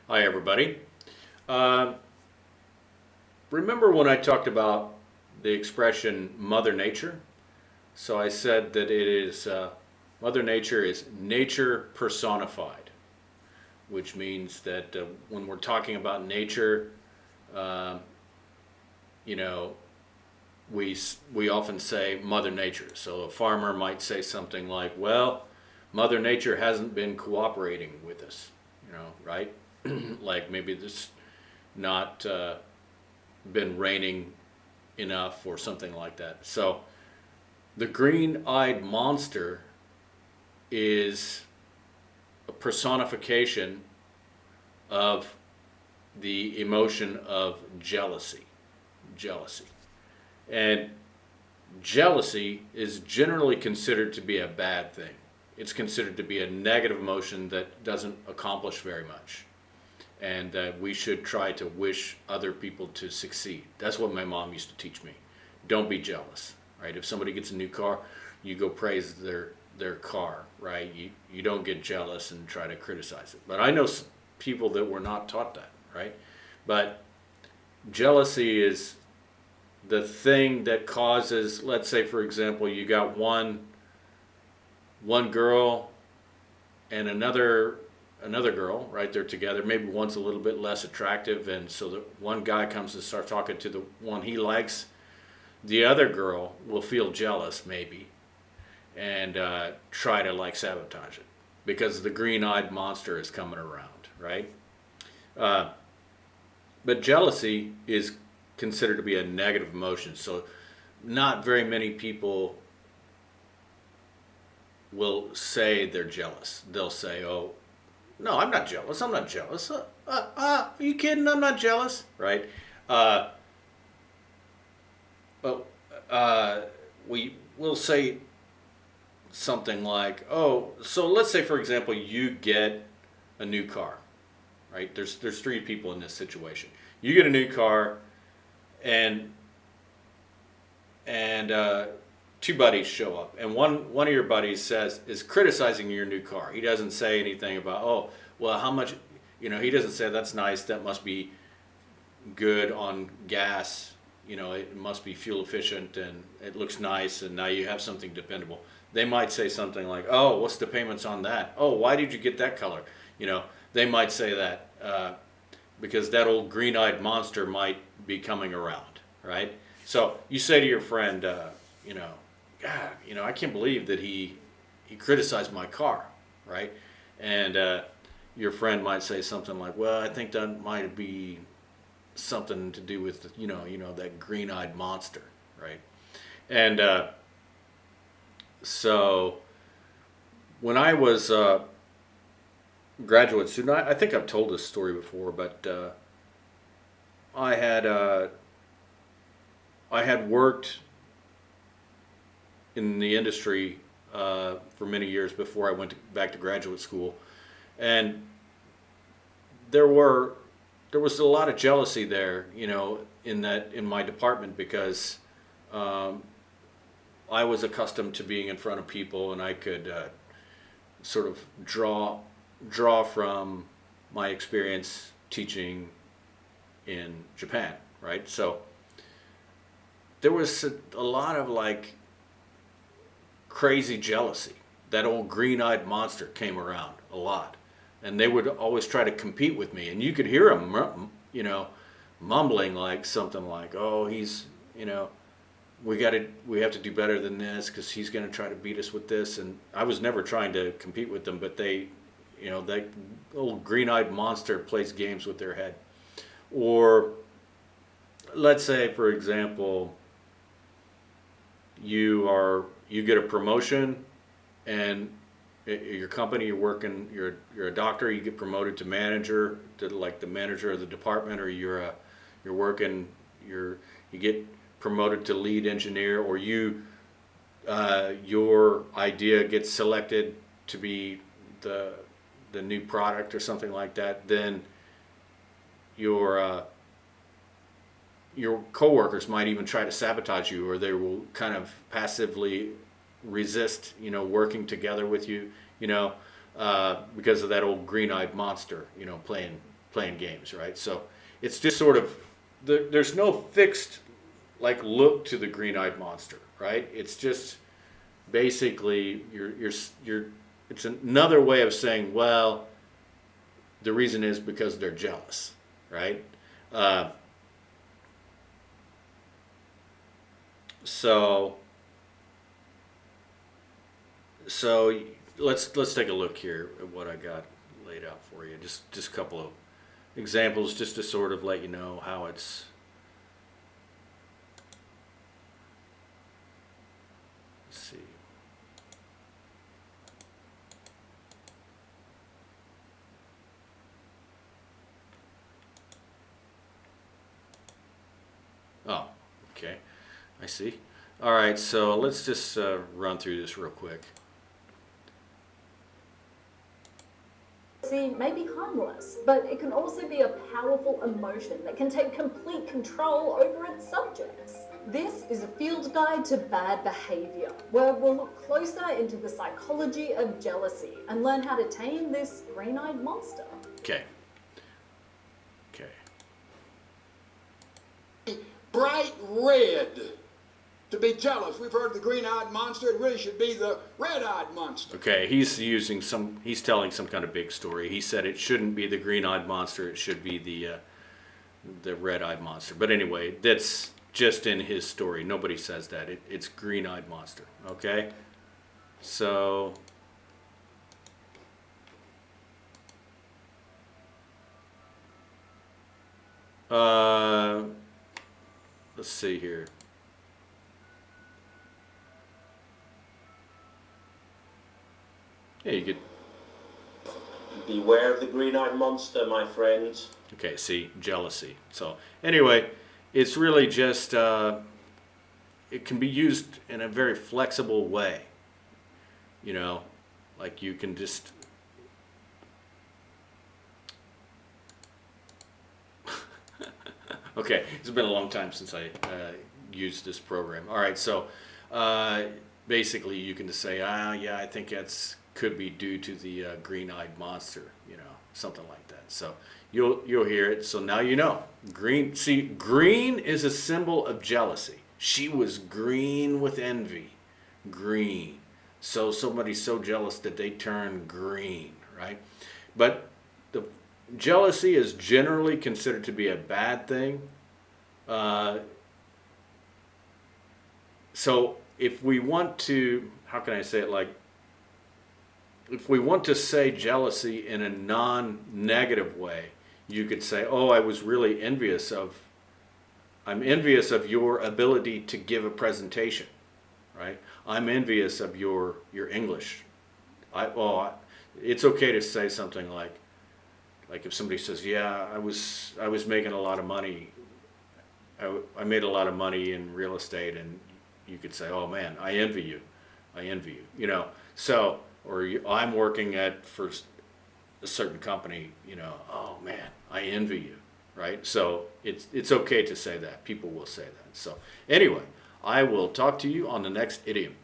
Hi, everybody. Uh, Remember when I talked about the expression Mother Nature? So I said that it is Mother Nature is nature personified, which means that when we're talking about nature, uh, you know, we often say Mother Nature. So a farmer might say something like, "Well, Mother Nature hasn't been cooperating with us," right? Like maybe this not been raining enough or something like that. So the green-eyed monster is a personification of the emotion of jealousy. Jealousy. And jealousy is generally considered to be a bad thing. It's considered to be a negative emotion that doesn't accomplish very much. And that we should try to wish other people to succeed. That's what my mom used to teach me. Don't be jealous, right? If somebody gets a new car, you go praise their car, right? You don't get jealous and try to criticize it. But I know people that were not taught that, right? But jealousy is the thing that causes, let's say for example, you got one girl and another girl, right? They're together. Maybe one's a little bit less attractive, and so the one guy comes and starts talking to the one he likes. The other girl will feel jealous, maybe, and try to like sabotage it because the green-eyed monster is coming around, right? Uh, but jealousy is considered to be a negative emotion, so not very many people will say they're jealous. They'll say, "Oh, no, I'm not jealous. I'm not jealous. Are you kidding? I'm not jealous, right?" Uh, well, uh, we will say something like, "Oh, so let's say for example you get a new car, right? There's three people in this situation. You get a new car, and and two buddies show up, and one of your buddies is criticizing your new car. He doesn't say anything about, oh, well, how much, he doesn't say that's nice. That must be good on gas. It must be fuel efficient, and it looks nice, and now you have something dependable. They might say something like, oh, what's the payments on that? Oh, why did you get that color? They might say that because that old green-eyed monster might be coming around, right? So you say to your friend, you know, God, I can't believe that he criticized my car, right? And your friend might say something like, well, I think that might be something to do with that green-eyed monster, right? And so when I was a graduate student, I think I've told this story before, but I had uh, I had worked in the industry for many years before I went back to graduate school, and there were there was a lot of jealousy there, in my department because um, I was accustomed to being in front of people, and I could sort of draw from my experience teaching in Japan, right? So there was a lot of like crazy jealousy. That old green-eyed monster came around a lot, and they would always try to compete with me. And you could hear them, mumbling like something like, "Oh, you know, we have to do better than this because he's going to try to beat us with this." And I was never trying to compete with them, but that old green-eyed monster plays games with their head. Or let's say, for example, you get a promotion, and your company you're working, you're a doctor, you get promoted to manager, to like the manager of the department, or you're working, you get promoted to lead engineer, or your idea gets selected to be the the new product or something like that. Then your your coworkers might even try to sabotage you, or they will kind of passively resist, working together with you, because of that old green-eyed monster, playing. playing games, right? So it's just sort of there's no fixed like look to the green-eyed monster, right? It's just basically you're it's another way of saying, well, the reason is because they're jealous, right? Uh, so so let's take a look here at what I got laid out for you. Just a couple of examples, just to sort of let you know how it's. Let's see. Oh, okay. I see. All right, so let's just run through this real quick. May be harmless, but it can also be a powerful emotion that can take complete control over its subjects. This is a field guide to bad behavior, where we'll look closer into the psychology of jealousy and learn how to tame this green-eyed monster. Okay. Okay. Bright red. To be jealous, we've heard the green-eyed monster. It really should be the red-eyed monster. Okay, he's telling some kind of big story. He said it shouldn't be the green-eyed monster. It should be the red-eyed monster. But anyway, that's just in his story. Nobody says that. It's green-eyed monster. Okay, so. Let's see here. Yeah, you could. Beware of the green-eyed monster, my friends. Okay, see, jealousy. So anyway, it's really just it can be used in a very flexible way. You know, like you can just. Okay, it's been a long time since I used this program. All right, so basically you can just say, yeah, I think that's could be due to the green-eyed monster, you know, something like that. So you'll hear it. So now you know. Green. See, green is a symbol of jealousy. She was green with envy. Green. So somebody's so jealous that they turn green, right? But the jealousy is generally considered to be a bad thing. So if we want to, how can I say it, like, if we want to say jealousy in a non-negative way, you could say, oh, I'm envious of your ability to give a presentation, right? I'm envious of your English. It's okay to say something like if somebody says, yeah, I was making a lot of money. I made a lot of money in real estate, and you could say, oh man, I envy you, you know. So, or I'm working for a certain company, you know, oh man, I envy you, right? So it's okay to say that. People will say that. So anyway, I will talk to you on the next idiom.